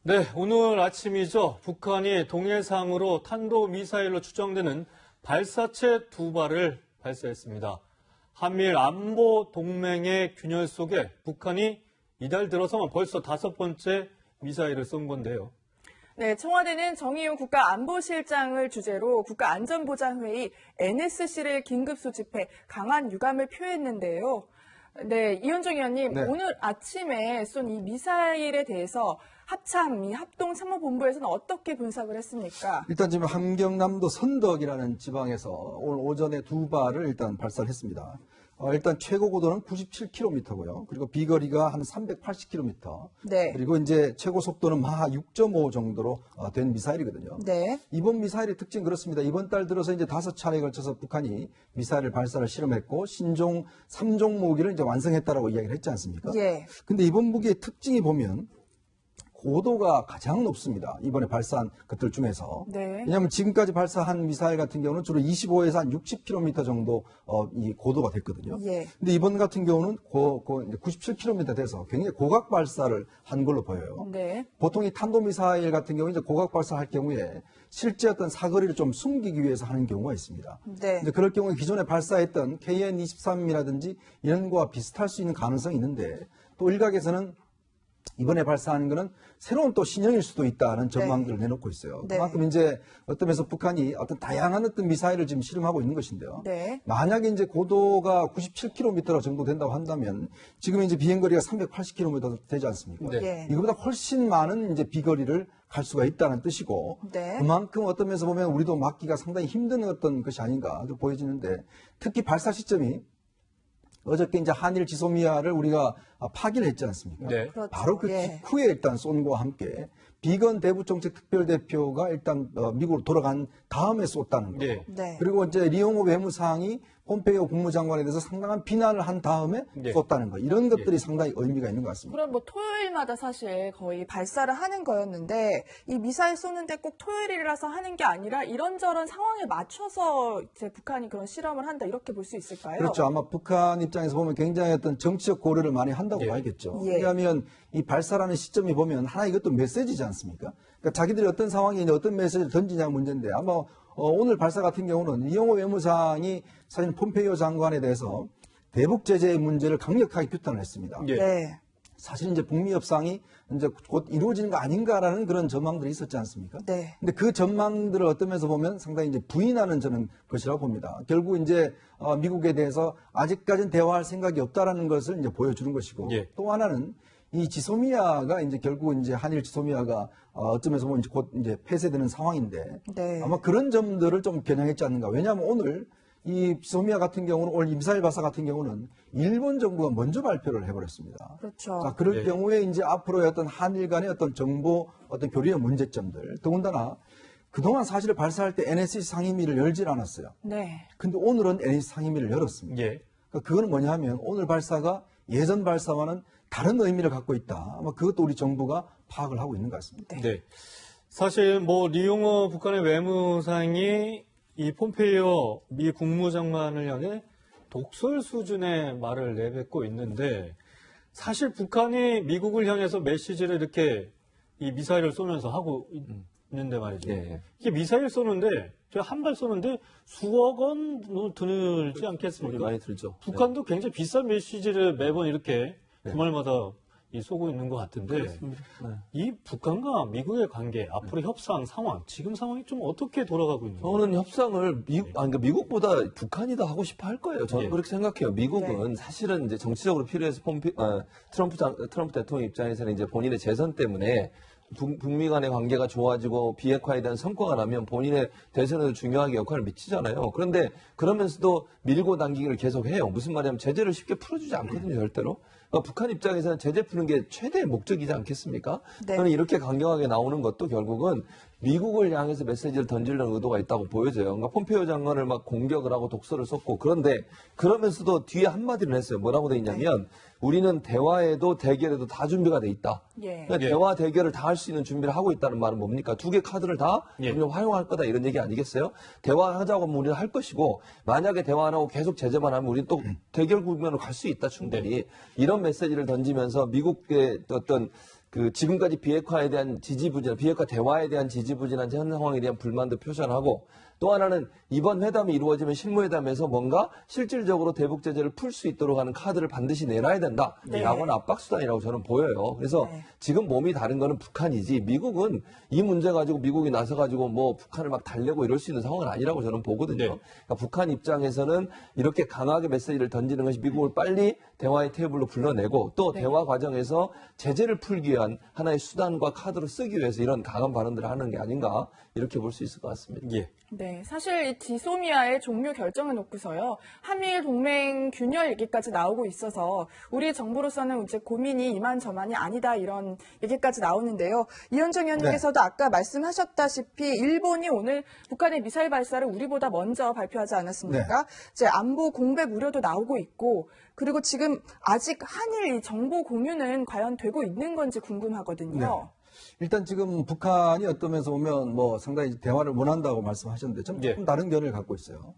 네, 오늘 아침이죠. 북한이 동해상으로 탄도미사일로 추정되는 발사체 2발을 발사했습니다. 한미일 안보 동맹의 균열 속에 북한이 이달 들어서만 벌써 5번째 미사일을 쏜 건데요. 네, 청와대는 정의용 국가안보실장을 주재로 국가안전보장회의 NSC를 긴급 소집해 강한 유감을 표했는데요. 네, 이현종 의원님, 네. 오늘 아침에 쏜 이 미사일에 대해서 합참, 이 합동참모본부에서는 어떻게 분석을 했습니까? 일단 지금 함경남도 선덕이라는 지방에서 오늘 오전에 2발을 일단 발사를 했습니다. 일단 최고 고도는 97km고요. 그리고 비거리가 한 380km. 네. 그리고 이제 최고 속도는 마하 6.5 정도로 된 미사일이거든요. 네. 이번 미사일의 특징 그렇습니다. 이번 달 들어서 이제 5차례에 걸쳐서 북한이 미사일을 발사를 실험했고 신종 3종 무기를 이제 완성했다라고 이야기를 했지 않습니까? 예. 근데 이번 무기의 특징이 보면 고도가 가장 높습니다. 이번에 발사한 것들 중에서. 네. 왜냐하면 지금까지 발사한 미사일 같은 경우는 주로 25에서 한 60km 정도 이 고도가 됐거든요. 예. 근데 이번 같은 경우는 97km 돼서 굉장히 고각 발사를 한 걸로 보여요. 네. 보통 이 탄도미사일 같은 경우 이제 고각 발사할 경우에 실제 어떤 사거리를 좀 숨기기 위해서 하는 경우가 있습니다. 네. 근데 그럴 경우에 기존에 발사했던 KN-23이라든지 이런 거와 비슷할 수 있는 가능성이 있는데 또 일각에서는 이번에 발사하는 거는 새로운 또 신형일 수도 있다는 전망들을 내놓고 있어요. 네. 그만큼 이제 어떤 면에서 북한이 어떤 다양한 어떤 미사일을 지금 실험하고 있는 것인데요. 네. 만약에 이제 고도가 97km 정도 된다고 한다면 지금 이제 비행거리가 380km 되지 않습니까? 네. 예. 이거보다 훨씬 많은 이제 비거리를 갈 수가 있다는 뜻이고 네. 그만큼 어떤 면에서 보면 우리도 막기가 상당히 힘든 어떤 것이 아닌가 보여지는데 특히 발사 시점이 어저께 이제 한일 지소미아를 우리가 파기를 했지 않습니까? 네. 그렇죠. 바로 그 예. 직후에 일단 쏜 거와 함께 비건 대북정책 특별대표가 일단 미국으로 돌아간 다음에 쏜다는 거. 네. 네. 그리고 이제 리용호 외무상이 폼페이오 국무장관에 대해서 상당한 비난을 한 다음에 네. 쏜다는 거. 이런 것들이 상당히 의미가 있는 것 같습니다. 그럼 뭐 토요일마다 사실 거의 발사를 하는 거였는데 이 미사일 쏘는데 꼭 토요일이라서 하는 게 아니라 이런저런 상황에 맞춰서 이제 북한이 그런 실험을 한다 이렇게 볼 수 있을까요? 그렇죠. 아마 북한 입장에서 보면 굉장히 어떤 정치적 고려를 많이 한다고 예. 봐야겠죠. 예. 왜냐하면 이 발사라는 시점이 보면 하나 이것도 메시지지 않습니까? 그러니까 자기들이 어떤 상황에 이제 어떤 메시지를 던지냐 문제인데 아마 오늘 발사 같은 경우는 이영호 외무상이 사실 폼페이오 장관에 대해서 대북 제재의 문제를 강력하게 규탄을 했습니다. 예. 네. 사실 이제 북미 협상이 이제 곧 이루어지는 거 아닌가라는 그런 전망들이 있었지 않습니까? 네. 근데 그 전망들을 어떤 면에서 보면 상당히 이제 부인하는 저는 것이라고 봅니다. 결국 이제 미국에 대해서 아직까지는 대화할 생각이 없다라는 것을 이제 보여주는 것이고 예. 또 하나는 이 지소미아가 이제 결국 이제 한일 지소미아가 어쩌면서 보면 이제 곧 이제 폐쇄되는 상황인데 네. 아마 그런 점들을 좀 겨냥했지 않는가. 왜냐하면 오늘 이 지소미아 같은 경우는 오늘 미사일 발사 같은 경우는 일본 정부가 먼저 발표를 해버렸습니다. 그렇죠. 자, 그럴 네. 경우에 이제 앞으로의 어떤 한일 간의 어떤 정보, 어떤 교류의 문제점들, 더군다나 그동안 사실 발사할 때 NSC 상임위를 열질 않았어요. 네. 근데 오늘은 NSC 상임위를 열었습니다. 예. 그러니까 그거는 뭐냐 하면 오늘 발사가 예전 발사와는 다른 의미를 갖고 있다. 아마 그것도 우리 정부가 파악을 하고 있는 것 같습니다. 네. 사실 뭐 리용호 북한의 외무상이 이 폼페이오 미 국무장관을 향해 독설 수준의 말을 내뱉고 있는데 사실 북한이 미국을 향해서 메시지를 이렇게 이 미사일을 쏘면서 하고 있는데 말이죠. 예. 이게 미사일 쏘는데 저 한 발 쏘는데 수억 원 들지 않겠습니까? 많이 들죠. 북한도 굉장히 비싼 메시지를 매번 이렇게 주말마다 이 쏘고 있는 것 같은데 이 북한과 미국의 관계, 앞으로 협상 상황, 지금 상황이 좀 어떻게 돌아가고 있는지. 저는 협상을 그러니까 미국보다 북한이 더 하고 싶어 할 거예요. 저는 예. 그렇게 생각해요. 미국은 사실은 이제 정치적으로 필요해서 트럼프 대통령 입장에서는 이제 본인의 재선 때문에 북미 간의 관계가 좋아지고 비핵화에 대한 성과가 나면 본인의 대선에도 중요하게 역할을 미치잖아요. 그런데 그러면서도 밀고 당기기를 계속해요. 무슨 말이냐면 제재를 쉽게 풀어주지 않거든요, 절대로. 그러니까 북한 입장에서는 제재 푸는 게 최대의 목적이지 않겠습니까? 네. 저는 이렇게 강경하게 나오는 것도 결국은 미국을 향해서 메시지를 던지려는 의도가 있다고 보여져요. 그러니까 폼페이오 장관을 막 공격을 하고 독서를 썼고 그런데 그러면서도 뒤에 한마디를 했어요. 뭐라고 돼 있냐면 우리는 대화에도 대결에도 다 준비가 돼 있다. 예. 그러니까 예. 대화 대결을 다 할 수 있는 준비를 하고 있다는 말은 뭡니까? 두 개 카드를 다 예. 우리는 활용할 거다 이런 얘기 아니겠어요? 대화하자고 하면 우리는 할 것이고 만약에 대화 안 하고 계속 제재만 하면 우리는 또 대결 국면으로 갈 수 있다 충분히. 이런 메시지를 던지면서 미국의 어떤 그 지금까지 비핵화에 대한 지지부진한 비핵화 대화에 대한 지지부진한 현 상황에 대한 불만도 표현하고 또 하나는 이번 회담이 이루어지면 실무회담에서 뭔가 실질적으로 대북 제재를 풀 수 있도록 하는 카드를 반드시 내놔야 된다라고 하는 압박 수단이라고 저는 보여요. 그래서 지금 몸이 다른 거는 북한이지 미국은 이 문제 가지고 미국이 나서 가지고 뭐 북한을 막 달래고 이럴 수 있는 상황은 아니라고 저는 보거든요. 그러니까 북한 입장에서는 이렇게 강하게 메시지를 던지는 것이 미국을 빨리 대화의 테이블로 불러내고 또 대화 과정에서 제재를 풀기 위한 하나의 수단과 카드로 쓰기 위해서 이런 강한 발언들을 하는 게 아닌가 이렇게 볼 수 있을 것 같습니다. 예. 네, 사실 이 지소미아의 종료 결정을 놓고서요, 한미일 동맹 균열 얘기까지 나오고 있어서 우리 정부로서는 이제 고민이 이만저만이 아니다 이런 얘기까지 나오는데요. 이현정 의원님께서도 아까 말씀하셨다시피 일본이 오늘 북한의 미사일 발사를 우리보다 먼저 발표하지 않았습니까? 이제 안보 공백 우려도 나오고 있고, 그리고 지금 아직 한일 이 정보 공유는 과연 되고 있는 건지 궁금하거든요. 일단 지금 북한이 어떤 면에서 보면 뭐 상당히 대화를 원한다고 말씀하셨는데 저는 조금 다른 견해를 갖고 있어요.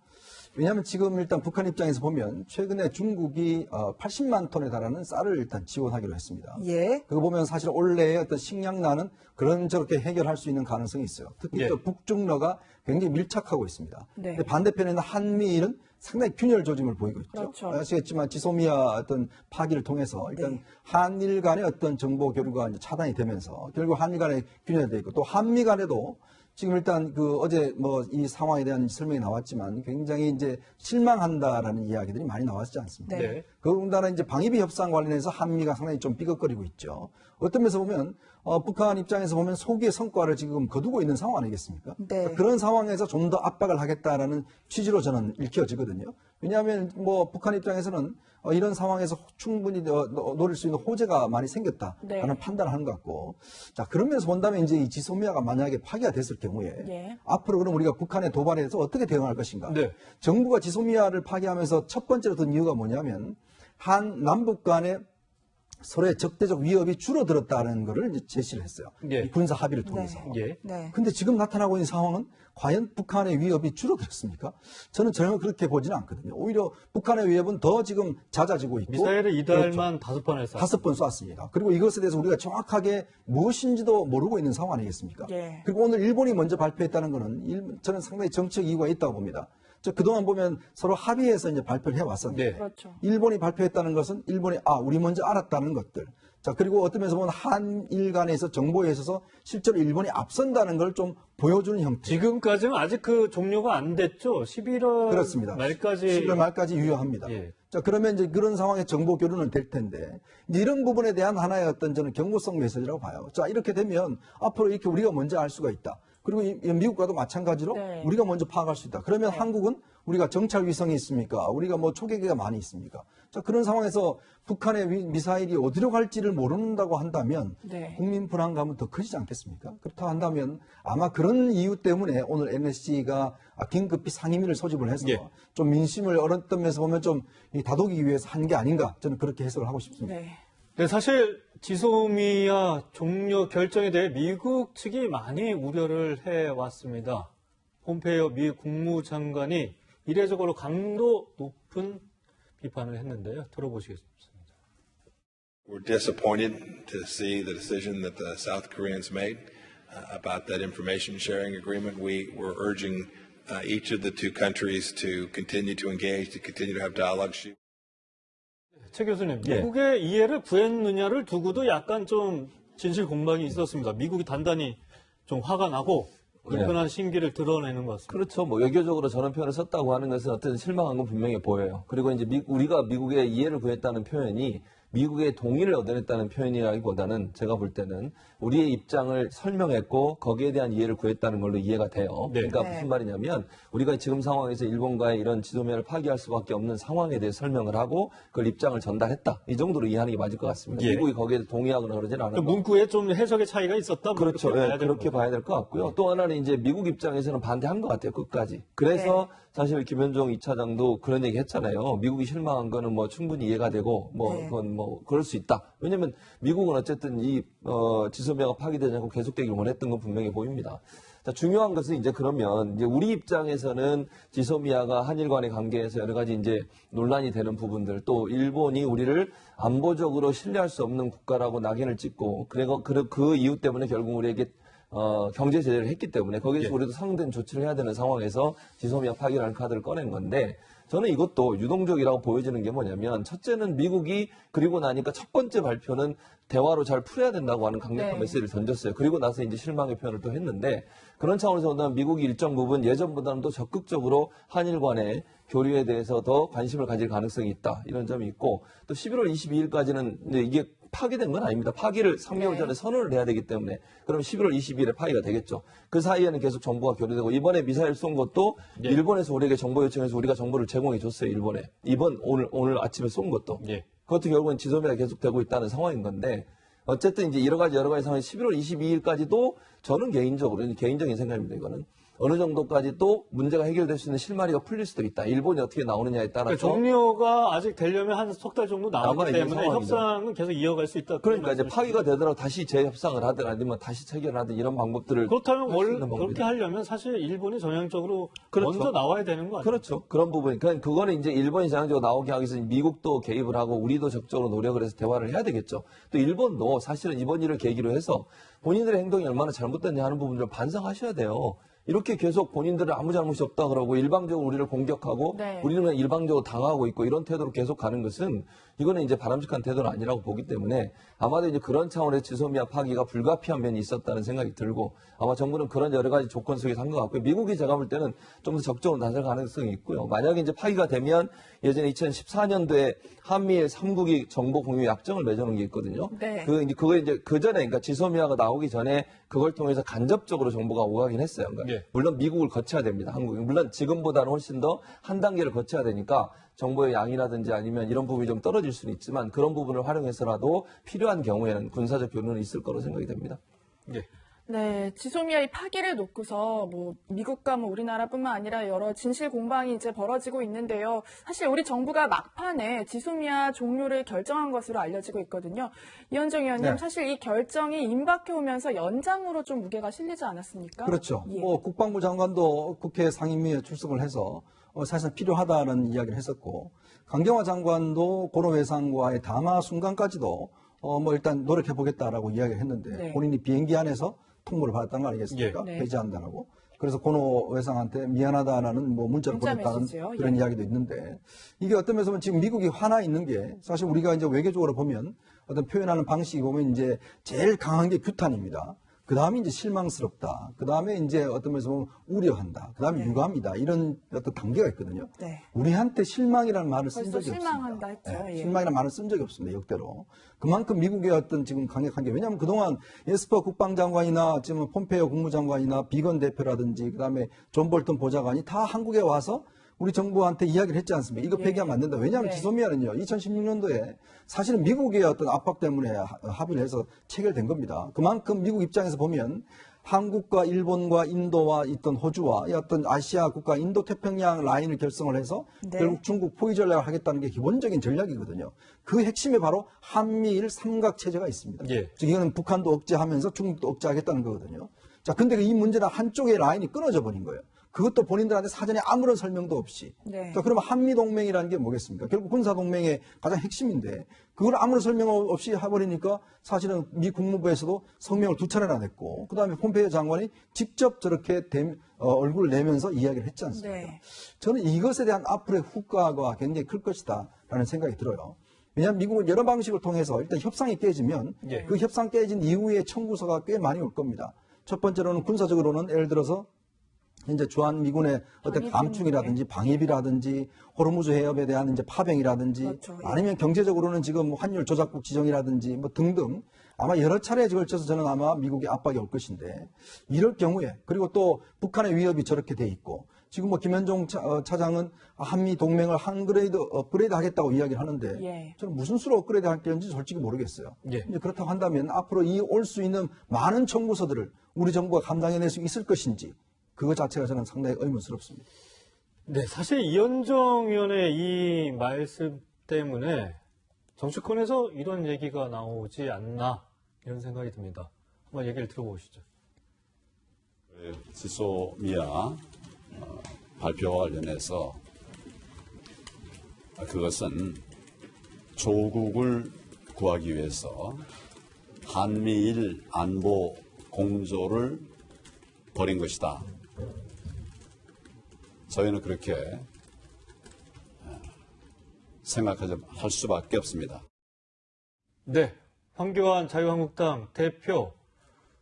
왜냐하면 지금 일단 북한 입장에서 보면 최근에 중국이 80만 톤에 달하는 쌀을 일단 지원하기로 했습니다. 예. 그거 보면 사실 올해의 어떤 식량난은 그런 저렇게 해결할 수 있는 가능성이 있어요. 특히 또 북중러가 굉장히 밀착하고 있습니다. 네. 근데 반대편에는 한미일은 상당히 균열 조짐을 보이고 있죠. 그렇죠. 아시겠지만 지소미아 어떤 파기를 통해서 일단 한일 간의 어떤 정보 교류가 이제 차단이 되면서 결국 한일 간에 균열이 되어 있고 또 한미 간에도 지금 일단 그 어제 뭐 이 상황에 대한 설명이 나왔지만 굉장히 이제 실망한다라는 이야기들이 많이 나왔지 않습니까? 네. 더군다나 이제 방위비 협상 관련해서 한미가 상당히 좀 삐걱거리고 있죠. 어떤 면에서 보면 북한 입장에서 보면 소기의 성과를 지금 거두고 있는 상황 아니겠습니까? 네. 그런 상황에서 좀 더 압박을 하겠다라는 취지로 저는 읽혀지거든요. 왜냐하면 뭐 북한 입장에서는 이런 상황에서 충분히 노릴 수 있는 호재가 많이 생겼다라는 판단을 하는 것 같고, 자 그러면서 본다면 이제 이 지소미아가 만약에 파기가 됐을 경우에 앞으로 그럼 우리가 북한의 도발에 서 어떻게 대응할 것인가? 정부가 지소미아를 파기하면서 첫 번째로 든 이유가 뭐냐면 한 남북 간의 서로의 적대적 위협이 줄어들었다는 것을 이제 제시를 했어요. 이 군사 합의를 통해서. 근데 지금 나타나고 있는 상황은 과연 북한의 위협이 줄어들었습니까? 저는 전혀 그렇게 보지는 않거든요. 오히려 북한의 위협은 더 지금 잦아지고 있고. 미사일을 이달만 5번을 쐈습니다. 5번 쐈습니다. 그리고 이것에 대해서 우리가 정확하게 무엇인지도 모르고 있는 상황 아니겠습니까? 그리고 오늘 일본이 먼저 발표했다는 것은 저는 상당히 정치적 이유가 있다고 봅니다. 그동안 보면 서로 합의해서 이제 발표를 해왔었는데 그렇죠. 일본이 발표했다는 것은 일본이 우리 먼저 알았다는 것들. 자 그리고 어떤 면에서 보면 한일 간에서 정보에 있어서 실제로 일본이 앞선다는 걸 좀 보여주는 형태. 지금까지는 아직 그 종료가 안 됐죠. 11월 그렇습니다. 말까지. 11월 말까지 유효합니다. 자 그러면 이제 그런 상황에 정보 교류는 될 텐데 이제 이런 부분에 대한 하나의 어떤 저는 경고성 메시지라고 봐요. 자 이렇게 되면 앞으로 이렇게 우리가 먼저 알 수가 있다. 그리고 미국과도 마찬가지로 우리가 먼저 파악할 수 있다. 그러면 한국은 우리가 정찰 위성이 있습니까? 우리가 뭐 초계기가 많이 있습니까? 자 그런 상황에서 북한의 미사일이 어디로 갈지를 모른다고 한다면 국민 불안감은 더 커지지 않겠습니까? 그렇다고 한다면 아마 그런 이유 때문에 오늘 NSC가 긴급히 상임위를 소집을 해서 좀 민심을 어떤 면에서 보면 좀 다독이기 위해서 한 게 아닌가 저는 그렇게 해석을 하고 싶습니다. 네, 사실 지소미아 종료 결정에 대해 미국 측이 많이 우려를 해왔습니다. 폼페이오 미 국무장관이 이례적으로 강도 높은 비판을 했는데요. 들어보시겠습니다. We're disappointed to see the decision that the South Koreans made about that information sharing agreement. We were urging each of the two countries to continue to engage, to continue to have dialogue. 최 교수님, 미국의 이해를 구했느냐를 두고도 약간 좀 진실 공방이 있었습니다. 미국이 단단히 좀 화가 나고 불편한 심기를 드러내는 것 같습니다. 그렇죠. 뭐 외교적으로 저런 표현을 썼다고 하는 것은 어떤 실망한 건 분명히 보여요. 그리고 이제 우리가 미국의 이해를 구했다는 표현이 미국의 동의를 얻어냈다는 표현이라기보다는 제가 볼 때는 우리의 입장을 설명했고 거기에 대한 이해를 구했다는 걸로 이해가 돼요. 그러니까 무슨 말이냐면 우리가 지금 상황에서 일본과의 이런 지소미아를 파기할 수밖에 없는 상황에 대해 설명을 하고 그걸 입장을 전달했다. 이 정도로 이해하는 게 맞을 것 같습니다. 미국이 거기에 동의하거나 그러지는 않아요. 문구에 좀 해석의 차이가 있었다. 그렇죠. 그렇게 봐야 될 것 같고요. 또 하나는 이제 미국 입장에서는 반대한 것 같아요. 끝까지. 그래서 사실 김현종 2차장도 그런 얘기 했잖아요. 미국이 실망한 거는 뭐 충분히 이해가 되고 뭐 네. 그건 뭐 그럴 수 있다. 왜냐면 미국은 어쨌든 이 지소미아가 파기되지 않고 계속되길 원했던 건 분명히 보입니다. 자, 중요한 것은 이제 그러면 이제 우리 입장에서는 지소미아가 한일 간의 관계에서 여러 가지 이제 논란이 되는 부분들, 또 일본이 우리를 안보적으로 신뢰할 수 없는 국가라고 낙인을 찍고 그리고 그 이유 때문에 결국 우리에게 경제 제재를 했기 때문에 거기에서 우리도 상대적인 조치를 해야 되는 상황에서 지소미아 파기라는 카드를 꺼낸 건데, 저는 이것도 유동적이라고 보여지는 게 뭐냐면, 첫째는 미국이 그리고 나니까 첫 번째 발표는 대화로 잘 풀어야 된다고 하는 강력한 네. 메시지를 던졌어요. 그리고 나서 이제 실망의 표현을 또 했는데, 그런 차원에서 본다면 미국이 일정 부분 예전보다는 더 적극적으로 한일 간의 교류에 대해서 더 관심을 가질 가능성이 있다. 이런 점이 있고, 또 11월 22일까지는 이게 파기된 건 아닙니다. 파기를 3개월 네. 전에 선언을 해야 되기 때문에, 그럼 11월 22일에 파기가 되겠죠. 그 사이에는 계속 정보가 교류되고, 이번에 미사일 쏜 것도 일본에서 우리에게 정보 요청해서 우리가 정보를 제공해 줬어요. 일본에. 오늘 아침에 쏜 것도. 예. 그것도 결국은 지소미아가 계속되고 있다는 상황인 건데, 어쨌든 이제 여러 가지 상황이 11월 22일까지도 저는 개인적인 생각입니다. 이거는 어느 정도까지 또 문제가 해결될 수 있는 실마리가 풀릴 수도 있다. 일본이 어떻게 나오느냐에 따라서. 그러니까 종료가 아직 되려면 한 석 달 정도 남았기 남아 있는 때문에 상황이죠. 협상은 계속 이어갈 수 있다. 그러니까 이제 파기가 되더라도 다시 재협상을 하든 아니면 다시 체결하든 이런 방법들을 그렇다면 할수 있는 그렇게 방법이죠. 하려면 사실 일본이 전향적으로 그렇죠. 먼저 나와야 되는 거 아니에요? 그렇죠. 그런 부분. 그러니까 그거는 이제 일본이 전향적으로 나오게 하기 위해서 미국도 개입을 하고 우리도 적극적으로 노력을 해서 대화를 해야 되겠죠. 또 일본도 사실은 이번 일을 계기로 해서 본인들의 행동이 얼마나 잘못됐냐 하는 부분들을 반성하셔야 돼요. 이렇게 계속 본인들은 아무 잘못이 없다 그러고 일방적으로 우리를 공격하고 네. 우리는 그냥 일방적으로 당하고 있고 이런 태도로 계속 가는 것은 이거는 이제 바람직한 태도는 아니라고 보기 때문에 아마도 이제 그런 차원의 지소미아 파기가 불가피한 면이 있었다는 생각이 들고, 아마 정부는 그런 여러 가지 조건 속에서 한 것 같고요. 미국이 제가 볼 때는 좀 더 적극적으로 나설 가능성이 있고요. 만약에 이제 파기가 되면 예전에 2014년도에 한미일 3국이 정보 공유 약정을 맺어놓은 게 있거든요. 네. 그거 이제 그 전에, 그러니까 지소미아가 나오기 전에 그걸 통해서 간접적으로 정보가 오가긴 했어요. 그러니까 예. 물론 미국을 거쳐야 됩니다. 한국이. 물론 지금보다는 훨씬 더 한 단계를 거쳐야 되니까 정보의 양이라든지 아니면 이런 부분이 좀 떨어질 수는 있지만 그런 부분을 활용해서라도 필요한 경우에는 군사적 교류는 있을 거로 생각이 됩니다. 예. 네, 지소미아의 파기를 놓고서 뭐 미국과 뭐 우리나라뿐만 아니라 여러 진실 공방이 이제 벌어지고 있는데요. 사실 우리 정부가 막판에 지소미아 종료를 결정한 것으로 알려지고 있거든요. 이현정 의원님, 네. 사실 이 결정이 임박해 오면서 연장으로 좀 무게가 실리지 않았습니까? 그렇죠. 예. 뭐 국방부 장관도 국회 상임위에 출석을 해서 사실상 필요하다는 이야기를 했었고, 강경화 장관도 고노회상과의 담화 순간까지도 뭐 일단 노력해 보겠다라고 이야기를 했는데 네. 본인이 비행기 안에서 통보를 받았던 거 아니겠습니까? 예. 네. 배제한다라고. 그래서 고노회상한테 미안하다는 뭐 문자를 문자 보냈다는 메시지요. 그런 예. 이야기도 있는데, 이게 어떤 면에서 보면 지금 미국이 화나 있는 게, 사실 우리가 이제 외교적으로 보면 어떤 표현하는 방식이 보면 이제 제일 강한 게 규탄입니다. 그 다음에 이제 실망스럽다. 그 다음에 이제 어떤 면에서 보면 우려한다. 그 다음에 유감이다. 이런 어떤 단계가 있거든요. 네. 우리한테 실망이라는 말을 쓴 벌써 적이 실망한다 없습니다. 했죠. 예. 실망이라는 말을 쓴 적이 없습니다. 역대로. 그만큼 미국의 어떤 지금 강력한 게, 왜냐하면 그동안 에스퍼 국방장관이나 지금 폼페이오 국무장관이나 비건 대표라든지 그다음에 존 볼턴 보좌관이 다 한국에 와서 우리 정부한테 이야기를 했지 않습니까? 이거 예. 폐기하면 안 된다. 왜냐하면 네. 지소미아는요, 2016년도에 사실은 미국의 어떤 압박 때문에 합의를 해서 체결된 겁니다. 그만큼 미국 입장에서 보면 한국과 일본과 인도와 있던 호주와 이 어떤 아시아 국가 인도 태평양 라인을 결성을 해서 네. 결국 중국 포위 전략을 하겠다는 게 기본적인 전략이거든요. 그 핵심에 바로 한미일 삼각 체제가 있습니다. 예. 즉 이거는 북한도 억제하면서 중국도 억제하겠다는 거거든요. 자, 근데 이 문제는 한쪽의 라인이 끊어져 버린 거예요. 그것도 본인들한테 사전에 아무런 설명도 없이. 네. 자, 그러면 한미동맹이라는 게 뭐겠습니까? 결국 군사동맹의 가장 핵심인데 그걸 아무런 설명 없이 해버리니까 사실은 미 국무부에서도 성명을 2차례나 냈고, 그 다음에 폼페이오 장관이 직접 저렇게 얼굴을 내면서 이야기를 했지 않습니까? 네. 저는 이것에 대한 앞으로의 후과가 굉장히 클 것이다라는 생각이 들어요. 왜냐하면 미국은 여러 방식을 통해서 일단 협상이 깨지면 예. 그 협상 깨진 이후에 청구서가 꽤 많이 올 겁니다. 첫 번째로는 군사적으로는 예를 들어서 이제 주한 미군의 어떤 감축이라든지 방위비라든지 호르무즈 해협에 대한 이제 파병이라든지 그렇죠. 예. 아니면 경제적으로는 지금 환율 조작국 지정이라든지 뭐 등등 아마 여러 차례에 걸쳐서 저는 아마 미국의 압박이 올 것인데, 이럴 경우에, 그리고 또 북한의 위협이 저렇게 돼 있고 지금 뭐 김현종 차장은 한미 동맹을 한 그레이드 업그레이드 하겠다고 이야기를 하는데 예. 저는 무슨 수로 업그레이드 할 건지 솔직히 모르겠어요. 예. 이제 그렇다고 한다면 앞으로 이 올 수 있는 많은 청구서들을 우리 정부가 감당해낼 수 있을 것인지, 그거 자체가 저는 상당히 의문스럽습니다. 네, 사실 이현정 의원의 이 말씀 때문에 정치권에서 이런 얘기가 나오지 않나 이런 생각이 듭니다. 한번 얘기를 들어보시죠. 지소미아 발표와 관련해서 그것은 조국을 구하기 위해서 한미일 안보 공조를 벌인 것이다. 저희는 그렇게 생각할 수밖에 없습니다. 네, 황교안 자유한국당 대표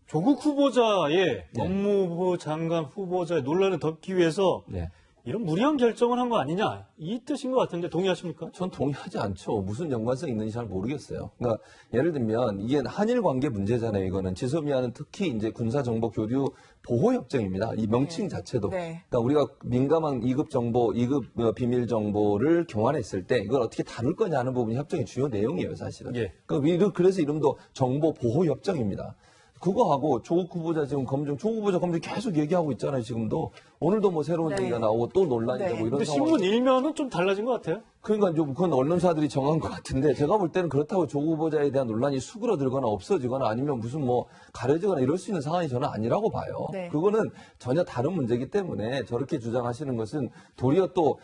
조국 후보자의 법무부 장관 후보자의 논란을 덮기 위해서 네. 이런 무리한 결정을 한 거 아니냐 이 뜻인 것 같은데 동의하십니까? 전 동의하지 않죠. 무슨 연관성이 있는지 잘 모르겠어요. 그러니까 예를 들면 이게 한일 관계 문제잖아요. 이거는 지소미아는 특히 이제 군사 정보 교류 보호 협정입니다. 이 명칭 자체도. 네. 그러니까 우리가 민감한 2급 정보, 2급 비밀 정보를 교환했을 때 이걸 어떻게 다룰 거냐는 부분이 협정의 주요 내용이에요, 사실은. 예. 그래서 이름도 정보 보호 협정입니다. 그거하고 조국 후보자 지금 조국 후보자 검증 계속 얘기하고 있잖아요, 지금도. 오늘도 뭐 새로운 네. 얘기가 나오고 또 논란이 네. 되고 이런 근데 상황. 신문 일면은 좀 달라진 것 같아요. 그러니까 좀 그건 언론사들이 정한 것 같은데 제가 볼 때는 그렇다고 조국 후보자에 대한 논란이 수그러들거나 없어지거나 아니면 무슨 뭐 가려지거나 이럴 수 있는 상황이 저는 아니라고 봐요. 네. 그거는 전혀 다른 문제이기 때문에 저렇게 주장하시는 것은 도리어 또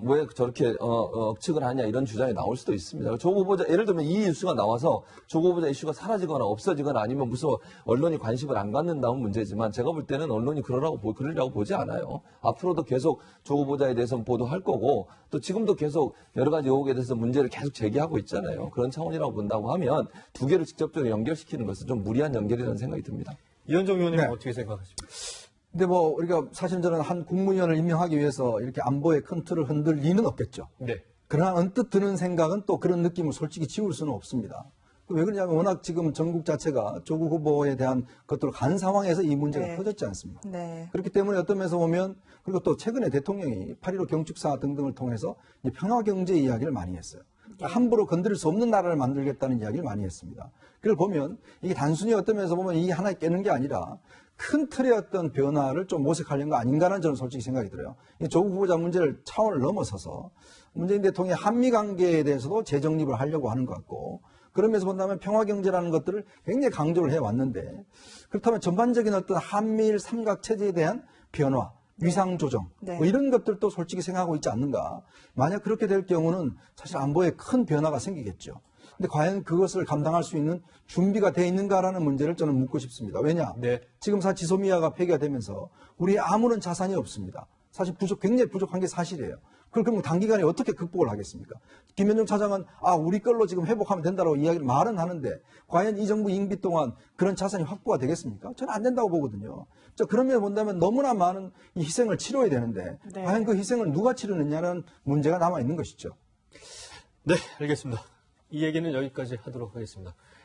왜 저렇게 억측을 하냐 이런 주장이 나올 수도 있습니다. 조국 후보자 예를 들면 이 이슈가 나와서 조국 후보자 이슈가 사라지거나 없어지거나 아니면 무슨 언론이 관심을 안 갖는다는 문제지만 제가 볼 때는 언론이 그러라고 보지 않아요. 앞으로도 계속 조국 후보자에 대해서는 보도할 거고 또 지금도 계속 여러 가지 의혹에 대해서 문제를 계속 제기하고 있잖아요. 그런 차원이라고 본다고 하면 두 개를 직접적으로 연결시키는 것은 좀 무리한 연결이라는 생각이 듭니다. 이현정 의원님은 네. 어떻게 생각하십니까? 근데 뭐 우리가 사실은 저는 한 국무위원을 임명하기 위해서 이렇게 안보의 큰 틀을 흔들 리는 없겠죠. 네. 그러나 언뜻 드는 생각은 또 그런 느낌을 솔직히 지울 수는 없습니다. 왜 그러냐면 워낙 지금 전국 자체가 조국 후보에 대한 것들을 간 상황에서 이 문제가 네. 터졌지 않습니까? 네. 그렇기 때문에 어떤 면에서 보면 그리고 또 최근에 대통령이 8.15 경축사 등등을 통해서 이제 평화경제 이야기를 많이 했어요. 함부로 건드릴 수 없는 나라를 만들겠다는 이야기를 많이 했습니다. 그걸 보면 이게 단순히 어떤 면에서 보면 이게 하나에 깨는 게 아니라 큰 틀의 어떤 변화를 좀 모색하려는 거 아닌가라는 저는 솔직히 생각이 들어요. 이 조국 후보자 문제를 차원을 넘어서서 문재인 대통령의 한미 관계에 대해서도 재정립을 하려고 하는 것 같고 그러면서 본다면 평화경제라는 것들을 굉장히 강조를 해왔는데 그렇다면 전반적인 어떤 한미일 삼각체제에 대한 변화, 위상조정 네. 뭐 이런 것들도 솔직히 생각하고 있지 않는가. 만약 그렇게 될 경우는 사실 안보에 큰 변화가 생기겠죠. 근데 과연 그것을 감당할 수 있는 준비가 돼 있는가라는 문제를 저는 묻고 싶습니다. 왜냐? 네. 지금 지소미아가 폐기가 되면서 우리의 아무런 자산이 없습니다. 사실 굉장히 부족한 게 사실이에요. 그걸 그럼 단기간에 어떻게 극복을 하겠습니까? 김현종 차장은 우리 걸로 지금 회복하면 된다고 이야기를 말은 하는데 과연 이 정부 임기 동안 그런 자산이 확보가 되겠습니까? 저는 안 된다고 보거든요. 그런 면을 본다면 너무나 많은 이 희생을 치러야 되는데 네. 과연 그 희생을 누가 치르느냐는 문제가 남아 있는 것이죠. 네, 알겠습니다. 이 얘기는 여기까지 하도록 하겠습니다.